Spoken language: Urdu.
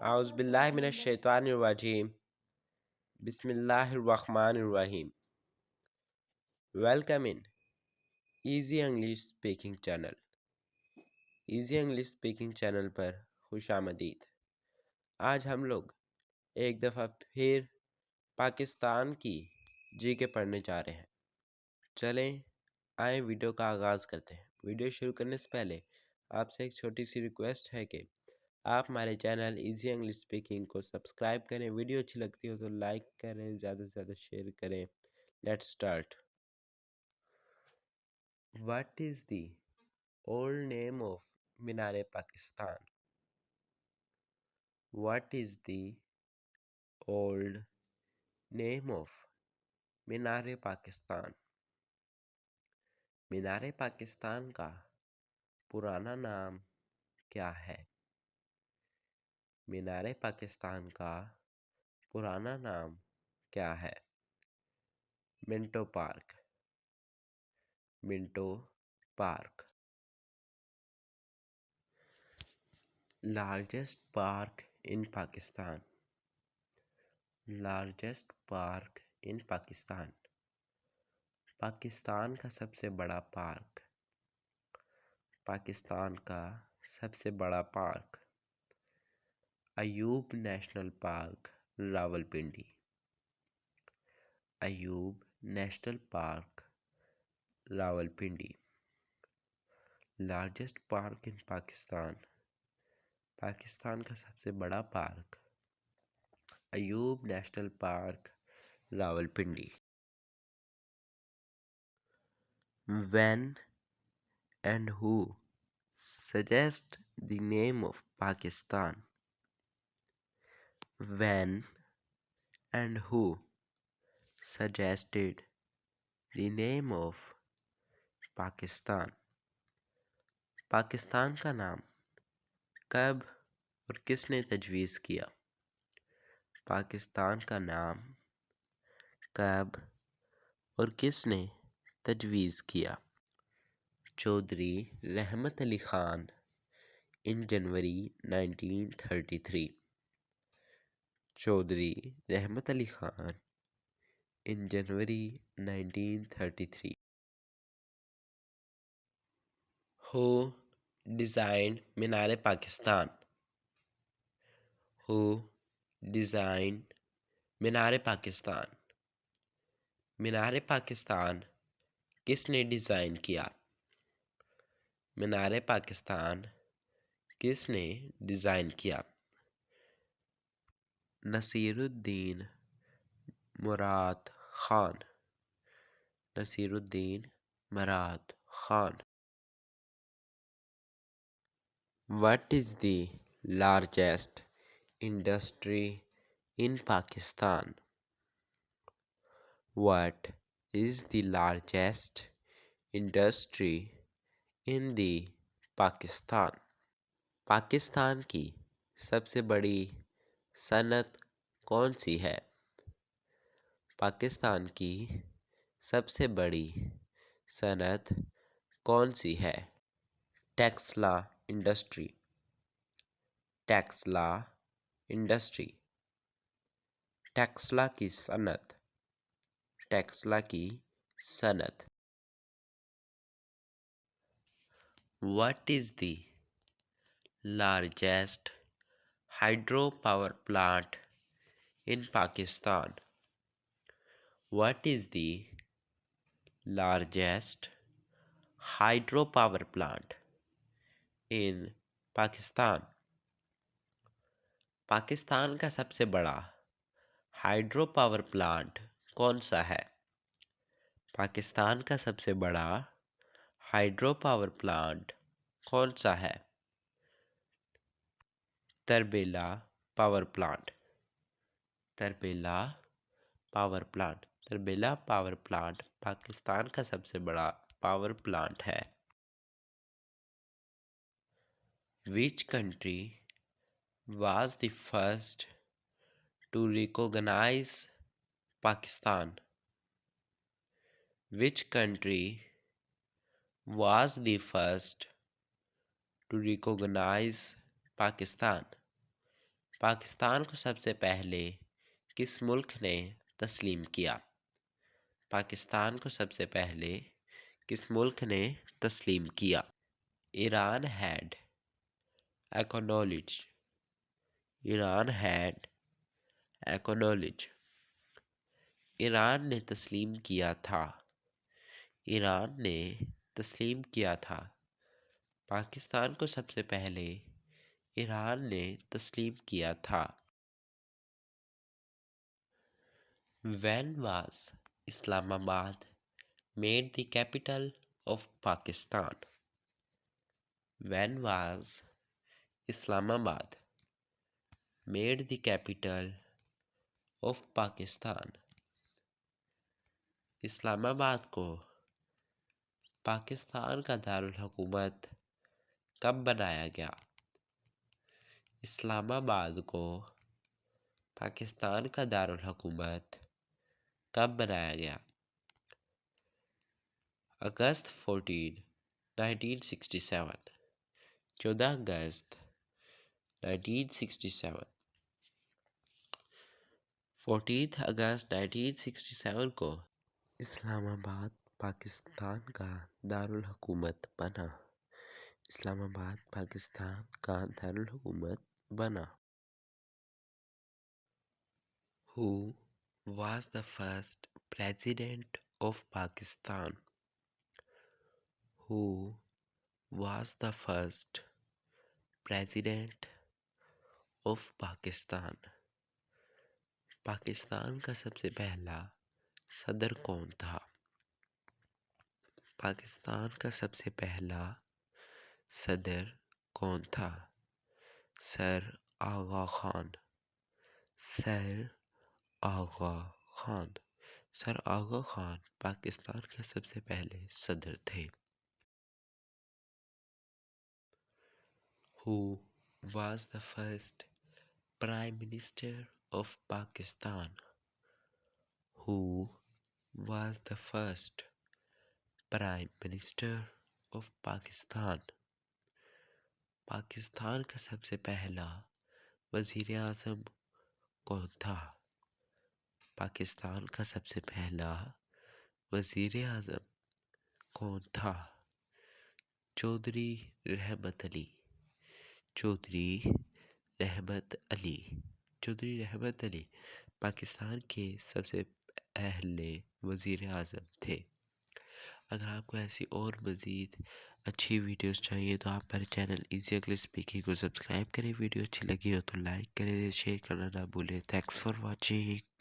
اعوذ باللہ من الشیطان الرجیم بسم اللہ الرحمن الرحیم welcome in easy English speaking channel easy English speaking channel پر خوش آمدید۔ آج ہم لوگ ایک دفعہ پھر پاکستان کی جی کے پڑھنے جا رہے ہیں۔ چلیں آئیں ویڈیو کا آغاز کرتے ہیں۔ ویڈیو شروع کرنے سے پہلے آپ سے ایک چھوٹی سی ریکویسٹ ہے کہ آپ ہمارے چینل ایزی انگلش اسپیکنگ کو سبسکرائب کریں۔ ویڈیو اچھی لگتی ہو تو لائک کریں، زیادہ سے زیادہ شیئر کریں۔ Let's start. What is the old name of Minar Pakistan? What is the old name of Minar Pakistan? Minar Pakistan کا پرانا نام کیا ہے؟ مینار پاکستان کا پرانا نام کیا ہے؟ Minto park. Minto park. Largest park in Pakistan. Largest park in Pakistan. Pakistan کا سب سے بڑا پارک۔ پاکستان کا سب سے بڑا park Ayub national park, Rawalpindi. Ayub national park, Rawalpindi. Largest park in Pakistan. Pakistan کا سب سے بڑا park Ayub national park, Rawalpindi. When and who suggest the name of Pakistan? When and who suggested the name of Pakistan? Pakistan کا نام کب اور کس نے تجویز کیا؟ پاکستان کا نام کب اور کس نے تجویز کیا؟ Chaudhry Rahmat Ali Khan in January 1933۔ Chaudhry Rahmat Ali Khan in January 1933۔ Who designed Minar Pakistan? Who designed مینار پاکستان؟ مینار پاکستان کس نے ڈیزائن کیا؟ مینار پاکستان کس نے ڈیزائن کیا؟ نصیر الدین مراد خان۔ نصیر الدین Murad Khan. What is the largest industry in Pakistan? What is the largest industry in the Pakistan? Pakistan کی سب سے بڑی صنعت کون سی ہے؟ پاکستان کی سب سے بڑی صنعت کون سی ہے؟ ٹیکسلا انڈسٹری۔ ٹیکسلا انڈسٹری۔ ٹیکسلا کی صنعت۔ ٹیکسلا کی صنعت۔ What is the largest hydro power plant in Pakistan? What is the largest hydro power plant in Pakistan? Pakistan کا سب سے بڑا ہائیڈرو پاور پلانٹ کون سا ہے؟ پاکستان کا سب سے بڑا ہائیڈرو پاور پلانٹ کون سا ہے؟ Tarbela power plant. Tarbela power plant. Tarbela power plant Pakistan کا سب سے بڑا پاور پلانٹ ہے۔ Which country was the first to recognize Pakistan? Which country was the first to recognize Pakistan? Pakistan کو سب سے پہلے کس ملک نے تسلیم کیا؟ پاکستان کو سب سے پہلے کس ملک نے تسلیم کیا؟ Iran had acknowledged. Iran had acknowledged. Iran نے تسلیم کیا تھا. ایران نے تسلیم کیا تھا. پاکستان کو سب سے پہلے ایران نے تسلیم کیا تھا. When was Islamabad made the capital of Pakistan? When was Islamabad made the capital of Pakistan? اسلام آباد کو پاکستان کا دارالحکومت کب بنایا گیا؟ اسلام آباد کو پاکستان کا دارالحکومت کب بنایا گیا؟ اگست 14 1967 14 اگست 1967 14 اگست 1967 کو اسلام آباد پاکستان کا دارالحکومت بنا. اسلام آباد پاکستان کا دارالحکومت بنا. Who was the first president of Pakistan? Who was the first president of Pakistan? Pakistan کا سب سے پہلا صدر کون تھا؟ پاکستان کا سب سے پہلا صدر کون تھا؟ سر آغا خان. سر آغا خان. سر آغا خان پاکستان کے سب سے پہلے صدر تھے. Who was the first Prime Minister of Pakistan? Who was the first Prime Minister of Pakistan? Pakistan کا سب سے پہلا وزیر اعظم کون تھا؟ پاکستان کا سب سے پہلا وزیر اعظم کون تھا؟ چودھری رحمت علی. چودھری رحمت علی. چودھری رحمت علی پاکستان کے سب سے پہلے وزیر اعظم تھے. اگر آپ کو ایسی اور مزید اچھی ویڈیوز چاہیے تو آپ میرے چینل ایزی انگلش اسپیکنگ کو سبسکرائب کریں. ویڈیو اچھی لگی ہو تو لائک کریں, شیئر کرنا نہ بھولیں. Thanks for watching.